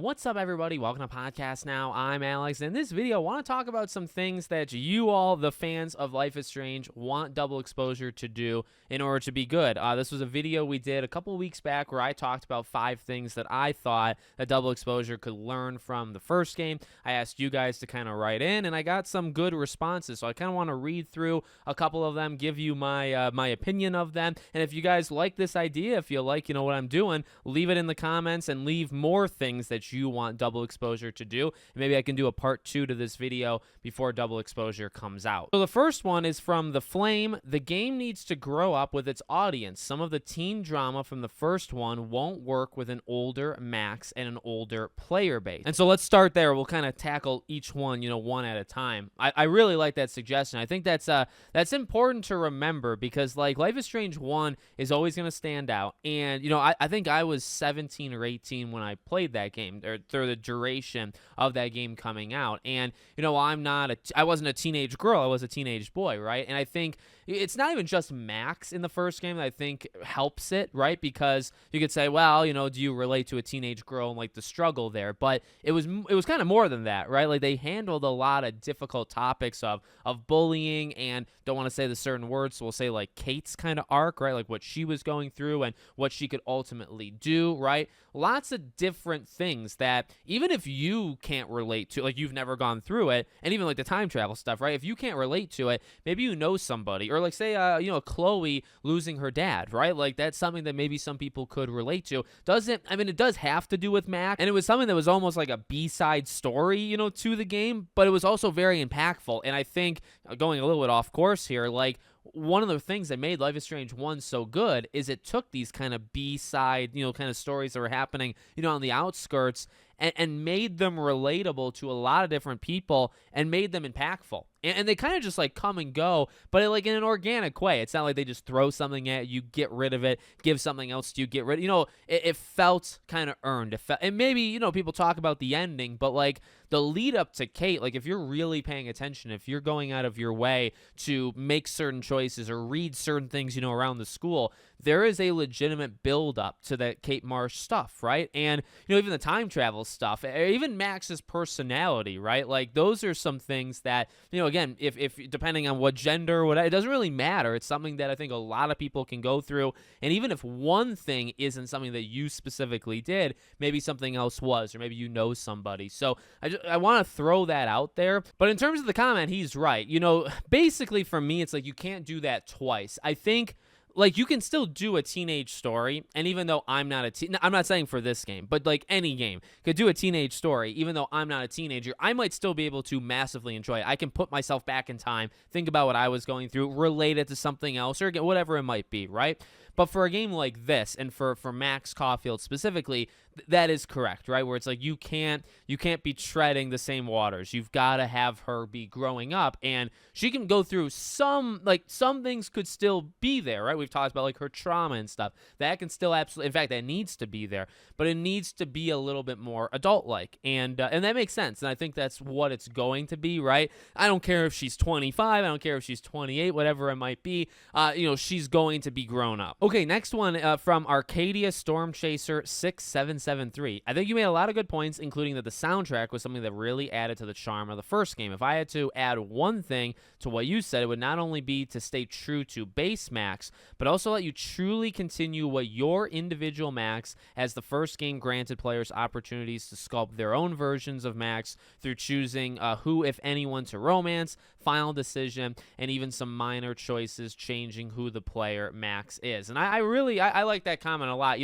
What's up, everybody? Welcome to Podcast Now. I'm Alex. In this video, I want to talk about some things that you all, the fans of Life is Strange, want Double Exposure to do in order to be good. This was a video we did a couple weeks back where I talked about 5 things that I thought that Double Exposure could learn from the first game. I asked you guys to kind of write in, and I got some good responses, so I kind of want to read through a couple of them, give you my my opinion of them, and if you guys like this idea, if you like, what I'm doing, leave it in the comments and leave more things that you want Double Exposure to do. And maybe I can do a part 2 to this video before Double Exposure comes out. So the first one is from The Flame. The game needs to grow up with its audience. Some of the teen drama from the first one won't work with an older Max and an older player base. And so let's start there. We'll kind of tackle each one, one at a time. I really like that suggestion. I think that's important to remember because like Life is Strange 1 is always going to stand out. And, I think I was 17 or 18 when I played that game, or through the duration of that game coming out. And, I wasn't a teenage girl, I was a teenage boy, right? And I think it's not even just Max in the first game that I think helps it, right? Because you could say, well, do you relate to a teenage girl and like the struggle there? But it was kind of more than that, right? Like they handled a lot of difficult topics of bullying, and don't want to say the certain words, so we'll say like Kate's kind of arc, right? Like what she was going through and what she could ultimately do, right? Lots of different things that even if you can't relate to, like you've never gone through it, and even like the time travel stuff, right? If you can't relate to it, maybe you know somebody, or like say, Chloe losing her dad, right? Like that's something that maybe some people could relate to. It does have to do with Mac, and it was something that was almost like a B-side story, to the game, but it was also very impactful. And I think, going a little bit off course here, like one of the things that made Life is Strange 1 so good is it took these kind of B-side, kind of stories that were happening, on the outskirts and made them relatable to a lot of different people and made them impactful. And they kind of just like come and go, but like in an organic way. It's not like they just throw something at you, get rid of it, give something else to you, get rid of it felt kind of earned. And maybe, people talk about the ending, but like the lead up to Kate, like if you're really paying attention, if you're going out of your way to make certain choices or read certain things, around the school, there is a legitimate build up to that Kate Marsh stuff, right? And, even the time travel stuff, even Max's personality, right? Like those are some things that, again, if depending on what gender or whatever, it doesn't really matter. It's something that I think a lot of people can go through. And even if one thing isn't something that you specifically did, maybe something else was, or maybe somebody. So I want to throw that out there. But in terms of the comment, he's right. Basically for me, it's like you can't do that twice. I think like you can still do a teenage story, and even though I'm not I'm not saying for this game, but like any game could do a teenage story, even though I'm not a teenager, I might still be able to massively enjoy it. I can put myself back in time, think about what I was going through, relate it to something else, or whatever it might be, right? But for a game like this, and for Max Caulfield specifically, that is correct, right? Where it's like you can't be treading the same waters. You've got to have her be growing up, and she can go through some things could still be there, right? We've talked about like her trauma and stuff. That can still absolutely, in fact, that needs to be there, but it needs to be a little bit more adult-like, and that makes sense. And I think that's what it's going to be, right? I don't care if she's 25, I don't care if she's 28, whatever it might be. She's going to be grown up. Okay, next one from Arcadia Storm Chaser 6773. I think you made a lot of good points, including that the soundtrack was something that really added to the charm of the first game. If I had to add one thing to what you said, it would not only be to stay true to base Max, but also let you truly continue what your individual Max, as the first game granted players opportunities to sculpt their own versions of Max through choosing who, if anyone, to romance, final decision, and even some minor choices changing who the player Max is. And I really like that comment a lot.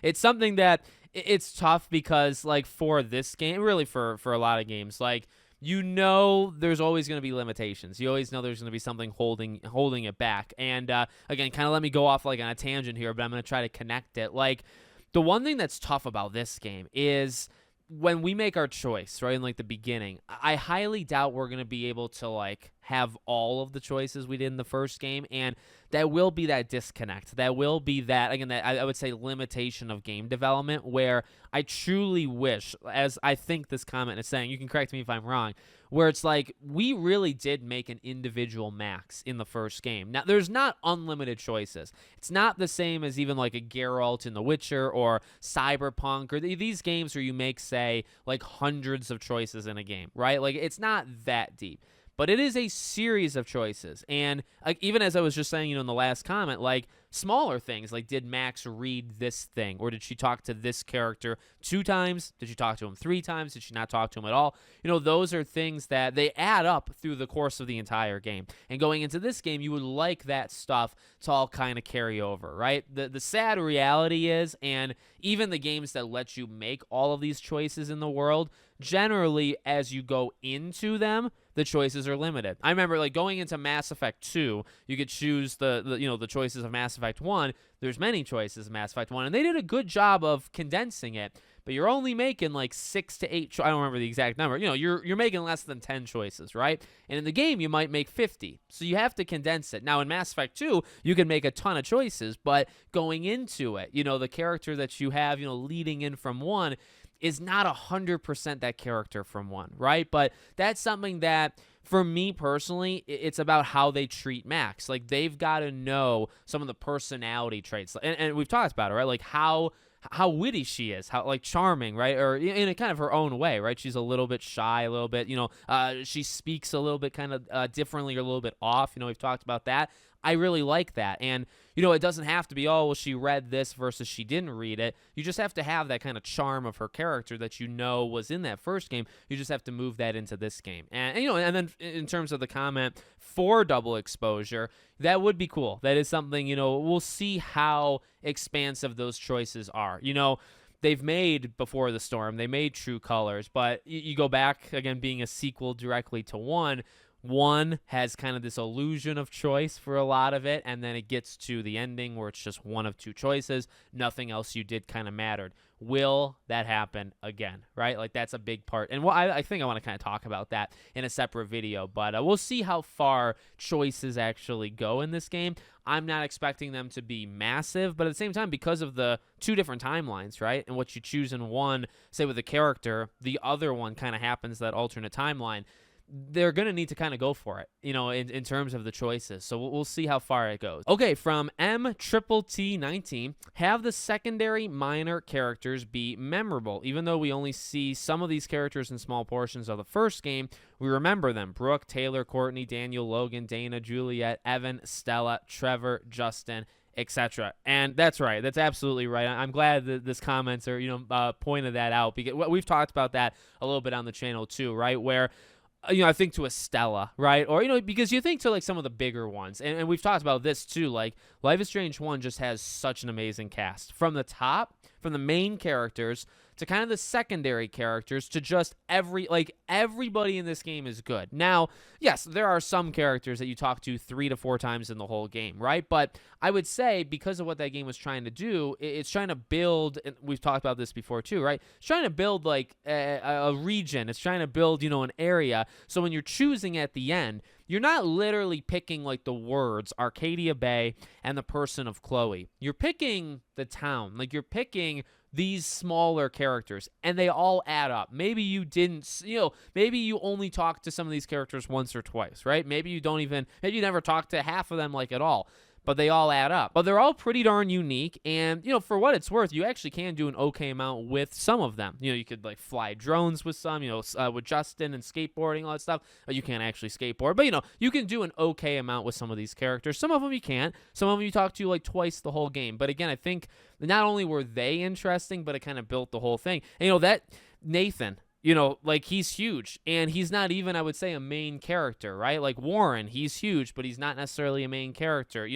It's something that it's tough because like for this game, really for a lot of games, like there's always going to be limitations. You always know there's going to be something holding it back. And again, kind of let me go off like on a tangent here, but I'm going to try to connect it. Like the one thing that's tough about this game is when we make our choice, right, in like the beginning, I highly doubt we're going to be able to like have all of the choices we did in the first game, and that will be that disconnect. That will be that, again, that I would say limitation of game development, where I truly wish, as I think this comment is saying, you can correct me if I'm wrong, where it's like we really did make an individual max in the first game. Now, there's not unlimited choices. It's not the same as even like a Geralt in The Witcher or Cyberpunk or these games where you make, say, like hundreds of choices in a game, right? Like, it's not that deep. But it is a series of choices. And like, even as I was just saying, in the last comment, like smaller things, like did Max read this thing? Or did she talk to this character 2 times? Did she talk to him 3 times? Did she not talk to him at all? Those are things that they add up through the course of the entire game. And going into this game, you would like that stuff to all kind of carry over, right? The sad reality is, and even the games that let you make all of these choices in the world, generally as you go into them, the choices are limited. I remember like going into Mass Effect 2, you could choose the choices of Mass Effect 1. There's many choices of Mass Effect 1, and they did a good job of condensing it, but you're only making like 6 to 8 I don't remember the exact number. You're making less than 10 choices, right? And in the game you might make 50. So you have to condense it. Now in Mass Effect 2, you can make a ton of choices, but going into it, the character that you have, leading in from 1 is not 100% that character from 1, right? But that's something that, for me personally, it's about how they treat Max. Like, they've got to know some of the personality traits. And we've talked about it, right? Like, how witty she is, how, like, charming, right? Or in a kind of her own way, right? She's a little bit shy, a little bit, she speaks a little bit kind of differently or a little bit off. We've talked about that. I really like that. And, it doesn't have to be, oh, well, she read this versus she didn't read it. You just have to have that kind of charm of her character that was in that first game. You just have to move that into this game. And then in terms of the comment for double exposure, that would be cool. That is something, we'll see how expansive those choices are. They've made Before the Storm, they made True Colors, but you go back, again, being a sequel directly to 1, 1 has kind of this illusion of choice for a lot of it, and then it gets to the ending where it's just 1 of 2 choices. Nothing else you did kind of mattered. Will that happen again, right? Like, that's a big part. And I think I want to kind of talk about that in a separate video, but we'll see how far choices actually go in this game. I'm not expecting them to be massive, but at the same time, because of the 2 different timelines, right? And what you choose in 1, say with a character, the other one kind of happens, that alternate timeline. They're going to need to kind of go for it, in terms of the choices. So we'll see how far it goes. Okay, from MTT19, have the secondary minor characters be memorable. Even though we only see some of these characters in small portions of the first game, we remember them. Brooke, Taylor, Courtney, Daniel, Logan, Dana, Juliet, Evan, Stella, Trevor, Justin, etc. And that's right. That's absolutely right. I'm glad that this commenter, pointed that out, because we've talked about that a little bit on the channel too, right? Where I think to Estella, right? Or, because you think to, like, some of the bigger ones. And we've talked about this, too. Like, Life is Strange 1 just has such an amazing cast. From the top, from the main characters, to kind of the secondary characters, to just everybody in this game is good. Now, yes, there are some characters that you talk to 3 to 4 times in the whole game, right? But I would say, because of what that game was trying to do, it's trying to build, and we've talked about this before too, right? It's trying to build like a region. It's trying to build, an area. So when you're choosing at the end, you're not literally picking like the words Arcadia Bay and the person of Chloe. You're picking the town. Like, you're picking these smaller characters, and they all add up. Maybe you didn't, maybe you only talked to some of these characters once or twice, right? Maybe you never talked to half of them, like, at all. But they all add up. But they're all pretty darn unique, and, for what it's worth, you actually can do an okay amount with some of them. You could, like, fly drones with some, with Justin and skateboarding, all that stuff. You can't actually skateboard, but, you can do an okay amount with some of these characters. Some of them you can't. Some of them you talk to, like, twice the whole game. But again, I think not only were they interesting, but it kind of built the whole thing. And, that Nathan, like, he's huge, and he's not even, I would say, a main character, right? Like, Warren, he's huge, but he's not necessarily a main character.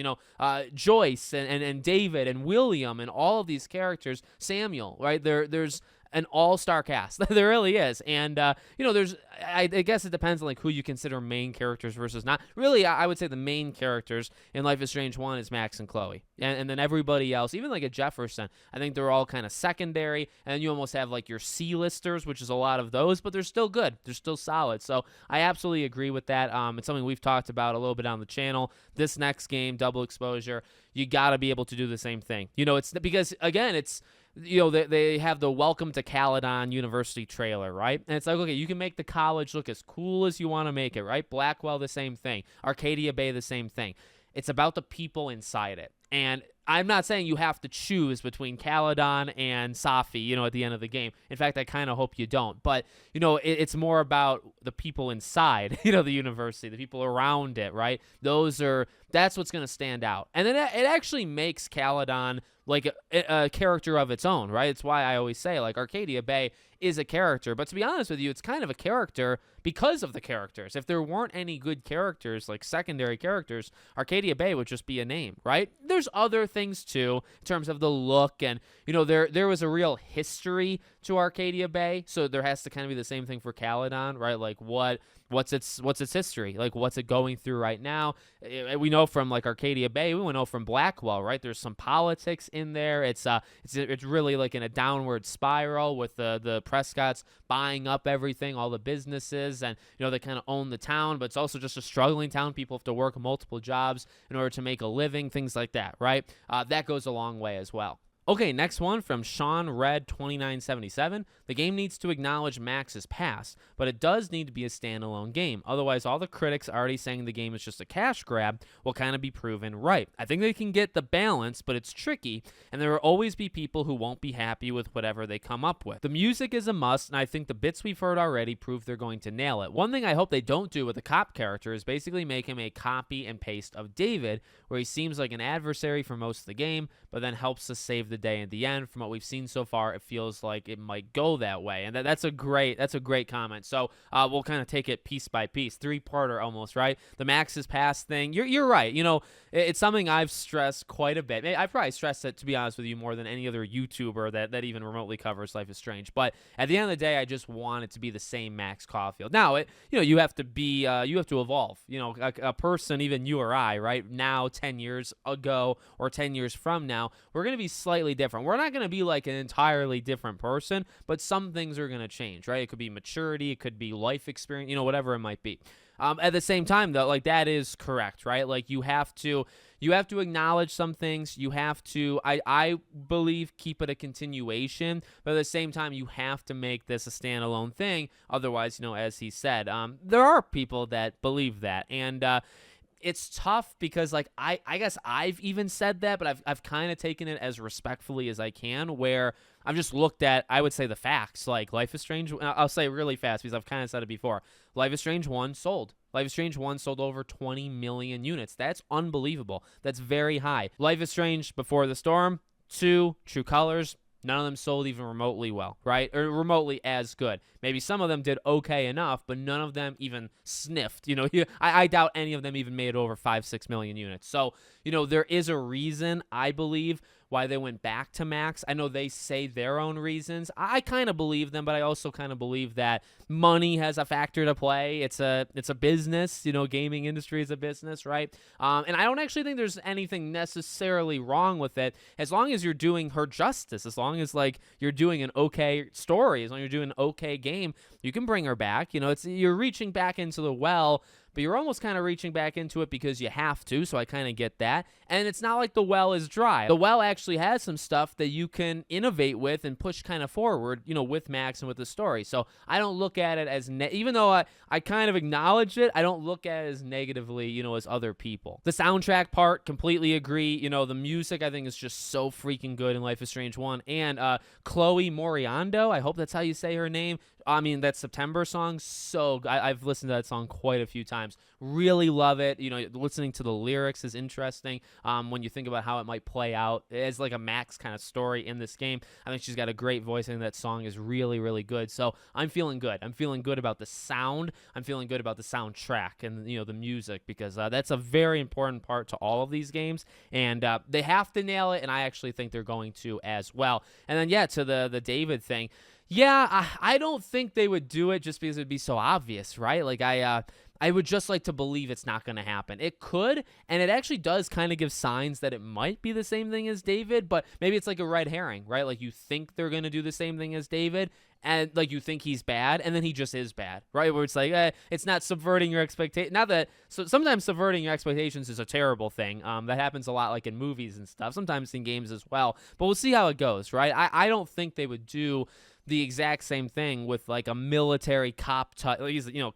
Joyce and David and William and all of these characters, Samuel, right? There's an all-star cast. There really is. And, there's, I guess it depends on like who you consider main characters versus not. Really, I would say the main characters in Life is Strange 1 is Max and Chloe. And then everybody else, even like a Jefferson, I think they're all kind of secondary. And then you almost have like your C-listers, which is a lot of those, but they're still good. They're still solid. So I absolutely agree with that. It's something we've talked about a little bit on the channel. This next game, Double Exposure, you got to be able to do the same thing. It's because, again, it's, they have the Welcome to Caledon University trailer, right? And it's like, okay, you can make the college look as cool as you want to make it, right? Blackwell, the same thing. Arcadia Bay, the same thing. It's about the people inside it. And I'm not saying you have to choose between Caledon and Safi, at the end of the game. In fact, I kind of hope you don't. But, it's more about the people inside, the university, the people around it, right? That's what's going to stand out. And then it actually makes Caledon like a character of its own, right? It's why I always say, like, Arcadia Bay is a character. But to be honest with you, it's kind of a character because of the characters. If there weren't any good characters, like secondary characters, Arcadia Bay would just be a name, right? There's other things, too, in terms of the look. And, there was a real history to Arcadia Bay. So there has to kind of be the same thing for Caledon, right? Like, what's its history? Like, what's it going through right now? We know from, like, Arcadia Bay. We know from Blackwell, right? There's some politics in there. It's really like in a downward spiral with the Prescotts buying up everything, all the businesses, and they kind of own the town, but it's also just a struggling town. People have to work multiple jobs in order to make a living, things like that, right? That goes a long way as well. Okay, next one from Sean Red 2977. The game needs to acknowledge Max's past, but it does need to be a standalone game. Otherwise, all the critics already saying the game is just a cash grab will kind of be proven right. I think they can get the balance, but it's tricky, and there will always be people who won't be happy with whatever they come up with. The music is a must, and I think the bits we've heard already prove they're going to nail it. One thing I hope they don't do with the cop character is basically make him a copy and paste of David, where he seems like an adversary for most of the game, but then helps us save the day at the end. From what we've seen so far, it feels like it might go that way, and that's a great comment. So we'll kind of take it piece by piece, three-parter almost, right? The Max's past thing, you're right. It's something I've stressed quite a bit. I probably stressed it, to be honest with you, more than any other YouTuber that even remotely covers Life is Strange. But at the end of the day, I just want it to be the same Max Caulfield. Now, you have to be you have to evolve. A person, even you or I, right now, 10 years ago or 10 years from now, we're going to be slightly different. We're not going to be like an entirely different person, but some things are going to change, right? It could be maturity, it could be life experience, whatever it might be. At the same time, though, like, that is correct, right? Like, you have to acknowledge some things. You have to, I believe, keep it a continuation, but at the same time, you have to make this a standalone thing. Otherwise, as he said, there are people that believe that, and it's tough because, like, I guess I've even said that, but I've kind of taken it as respectfully as I can, where I've just looked at, I would say, the facts. Like, Life is Strange, I'll say it really fast because I've kind of said it before. Life is Strange 1 sold. Life is Strange 1 sold over 20 million units. That's unbelievable. That's very high. Life is Strange Before the Storm, 2, True Colors, none of them sold even remotely well, right? Or remotely as good. Maybe some of them did okay enough, but none of them even sniffed. I doubt any of them even made over 5-6 million units. So, there is a reason, I believe, why they went back to Max. I know they say their own reasons. I kind of believe them, but I also kind of believe that money has a factor to play. It's a business, gaming industry is a business, right? And I don't actually think there's anything necessarily wrong with it, as long as you're doing her justice, as long as, like, you're doing an okay story, as long as you're doing an okay game, you can bring her back. You're reaching back into the well, but you're almost kind of reaching back into it because you have to, so I kind of get that. And it's not like the well is dry. The well actually has some stuff that you can innovate with and push kind of forward, with Max and with the story. So I don't look at it as, even though I kind of acknowledge it, I don't look at it as negatively, as other people. The soundtrack part, completely agree. The music, I think, is just so freaking good in Life is Strange 1. And Chloe Moriando, I hope that's how you say her name. I mean, that September song, so I've listened to that song quite a few times. Really love it. Listening to the lyrics is interesting. When you think about how it might play out as like a Max kind of story in this game, I think she's got a great voice, and that song is really, really good. So I'm feeling good. I'm feeling good about the sound. I'm feeling good about the soundtrack and the music, because that's a very important part to all of these games, and they have to nail it, and I actually think they're going to as well. And then to the David thing. Yeah, I don't think they would do it just because it'd be so obvious, right? Like I would just like to believe it's not going to happen. It could, and it actually does kind of give signs that it might be the same thing as David, but maybe it's like a red herring, right? Like you think they're going to do the same thing as David, and like you think he's bad, and then he just is bad, right? Where it's like, it's not subverting your expectation. Not that, so sometimes subverting your expectations is a terrible thing. That happens a lot, like in movies and stuff. Sometimes in games as well. But we'll see how it goes, right? I don't think they would do the exact same thing with like a military cop,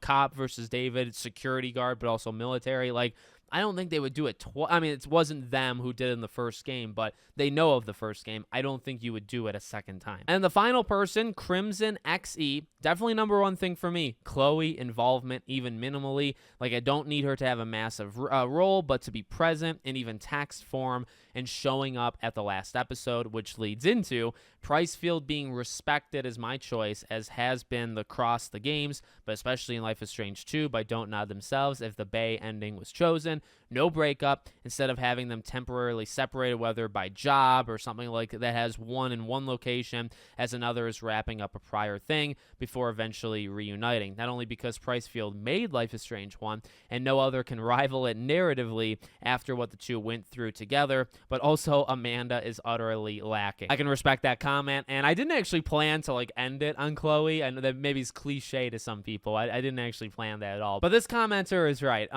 cop versus David, security guard, but also military. Like, I don't think they would do it. I mean, it wasn't them who did it in the first game, but they know of the first game. I don't think you would do it a second time. And the final person, Crimson XE, definitely number one thing for me. Chloe involvement, even minimally. Like, I don't need her to have a massive role, but to be present in even text form and showing up at the last episode, which leads into Pricefield being respected as my choice, as has been across the games, but especially in Life is Strange 2 by Don't Nod themselves, if the Bay ending was chosen. No breakup, instead of having them temporarily separated, whether by job or something like that has one in one location as another is wrapping up a prior thing before eventually reuniting. Not only because Pricefield made Life is Strange 1 and no other can rival it narratively after what the two went through together, but also Amanda is utterly lacking. I can respect that comment, and I didn't actually plan to like end it on Chloe. I know that maybe it's cliche to some people. I didn't actually plan that at all. But this commenter is right.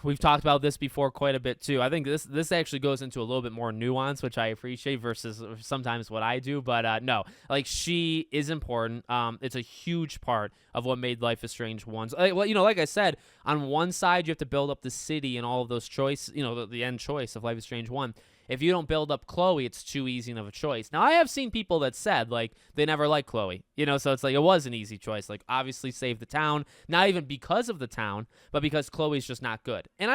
We've talked about this before quite a bit too. I think this actually goes into a little bit more nuance, which I appreciate versus sometimes what I do. But no, like she is important. It's a huge part of what made Life is Strange 1. Like I said, on one side you have to build up the city and all of those choices. The end choice of Life is Strange 1. If you don't build up Chloe, it's too easy of a choice. Now, I have seen people that said, like, they never liked Chloe, so it's like it was an easy choice. Like, obviously save the town, not even because of the town, but because Chloe's just not good. And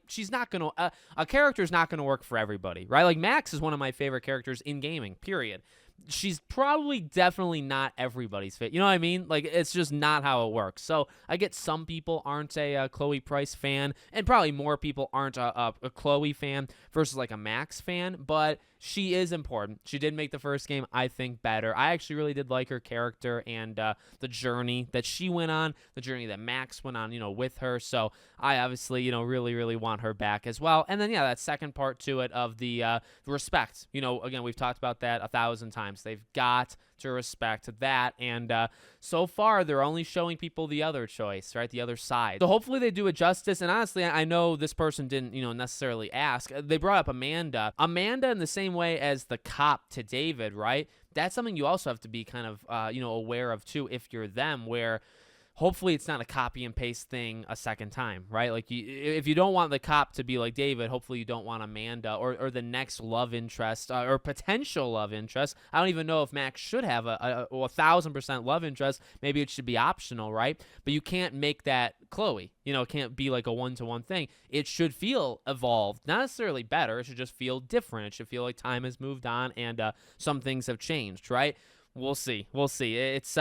she's not going to, a character's not going to work for everybody, right? Like, Max is one of my favorite characters in gaming, period. She's probably definitely not everybody's fit. You know what I mean? Like, it's just not how it works. So I get some people aren't a Chloe Price fan, and probably more people aren't a Chloe fan versus like a Max fan, but she is important. She did make the first game, I think, better. I actually really did like her character and the journey that she went on, the journey that Max went on, with her. So I obviously, really, really want her back as well. And then, that second part to it of the respect. Again, we've talked about that 1,000 times. They've got to respect that, and so far they're only showing people the other choice, right, the other side. So hopefully they do it justice. And honestly, I know this person didn't necessarily ask. They brought up Amanda in the same way as the cop to David, right? That's something you also have to be kind of aware of too if you're them, where hopefully it's not a copy and paste thing a second time, right? Like, if you don't want the cop to be like David, hopefully you don't want Amanda or the next love interest or potential love interest. I don't even know if Max should have a 1,000% love interest. Maybe it should be optional, right? But you can't make that Chloe. It can't be like a one-to-one thing. It should feel evolved, not necessarily better. It should just feel different. It should feel like time has moved on and some things have changed, right? We'll see. It's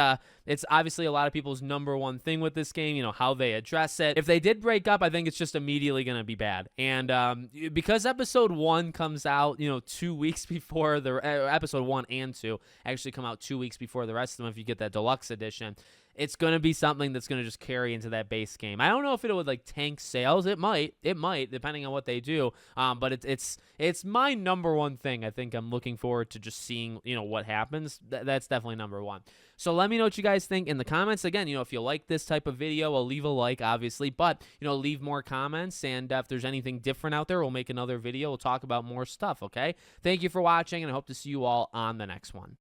obviously a lot of people's number one thing with this game, how they address it. If they did break up, I think it's just immediately going to be bad. And because episode 1 comes out, 2 weeks before the episode 1 and 2 actually come out 2 weeks before the rest of them if you get that deluxe edition. It's going to be something that's going to just carry into that base game. I don't know if it would like tank sales. It might depending on what they do. But it's my number one thing. I think I'm looking forward to just seeing, what happens. That's definitely number one. So let me know what you guys think in the comments. Again, if you like this type of video, I'll leave a like, obviously, but, leave more comments. And if there's anything different out there, we'll make another video. We'll talk about more stuff. Okay. Thank you for watching, and I hope to see you all on the next one.